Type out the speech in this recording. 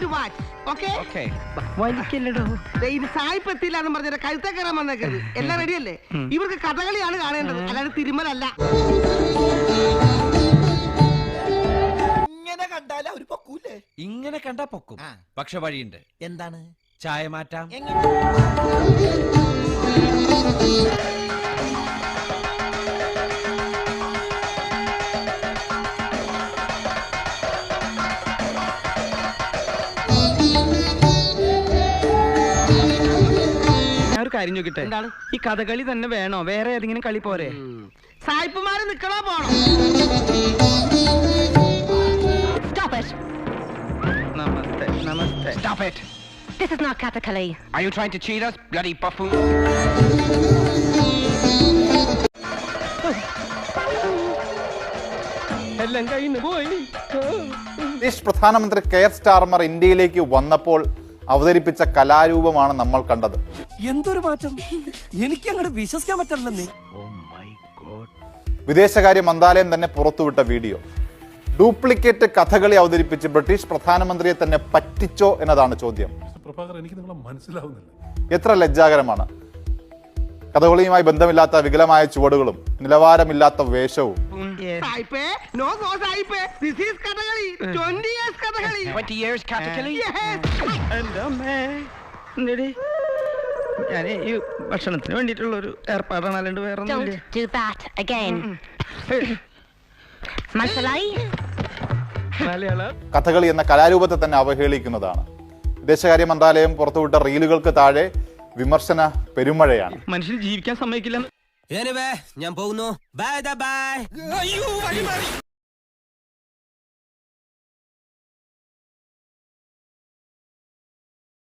to watch. Okay? ഇത് സായിപ്പ് എത്തിയില്ലാന്ന് പറഞ്ഞ കഴുത്ത കയറാൻ വന്നേക്കരുത്. എല്ലാം റെഡിയല്ലേ? ഇവർക്ക് കഥകളിയാണ് കാണേണ്ടത്, അല്ലാതെ തിരുമലല്ല. ഇങ്ങനെ കണ്ടാ പൊക്കും. പക്ഷെ വഴിയുണ്ട്. എന്താണ്? ചായ മാറ്റാം. കാര്യം ചോദിക്കട്ടെ, ഈ കഥകളി തന്നെ വേണോ, വേറെ ഏതെങ്കിലും കളി പോരെ? സായിപ്പുമാര് നിക്കണോ പോണോ? നമസ്തേ നമസ്തേ. Stop it! This is not Kathakali. Are you trying to cheat us, bloody buffoon? എല്ലാം കഴിഞ്ഞു പോയി. പ്രധാനമന്ത്രി കെയർ സ്റ്റാർമർ ഇന്ത്യയിലേക്ക് വന്നപ്പോൾ അവതരിപ്പിച്ച കലാരൂപമാണ് നമ്മൾ കണ്ടത്. എന്തൊരു മാറ്റം! എനിക്ക് അങ്ങോട്ട് വിശ്വസിക്കാൻ പറ്റില്ലെന്നേ. വിദേശകാര്യ മന്ത്രാലയം തന്നെ പുറത്തുവിട്ട വീഡിയോ. ഡ്യൂപ്ലിക്കേറ്റ് കഥകളി അവതരിപ്പിച്ച് ബ്രിട്ടീഷ് പ്രധാനമന്ത്രിയെ തന്നെ പറ്റിച്ചോ എന്നതാണ് ചോദ്യം. എനിക്ക് നിങ്ങളെ മനസ്സിലാവുന്നില്ല. എത്ര ലജ്ജാകരമാണ്. കഥകളിയുമായി ബന്ധമില്ലാത്ത വികലമായ ചുവടുകളും നിലവാരമില്ലാത്ത വേഷവും. സായിപ്പേ, no, സായിപ്പേ. This is Kathakali. 20 years Kathakali. 20 years Kathakali? ഞാൻ ഈ ഭക്ഷണത്തിന് വേണ്ടിയിട്ടുള്ള ഒരു ഏർപ്പാടാണ്, അല്ലാണ്ട് വേറെ Don't do that again. Mansalai? Malayalam Kathakali എന്ന കലാരൂപത്തെ തന്നെ അവഹേളിക്കുന്നതാണ്. വിദേശകാര്യ മന്ത്രാലയം പുറത്തുവിട്ട റീലുകൾക്ക് താഴെ വിമർശന പെരുമഴയാണ്. മനുഷ്യന് ജീവിക്കാൻ സമ്മതിക്കില്ല. ഞാൻ പോകുന്നു. Bye bye.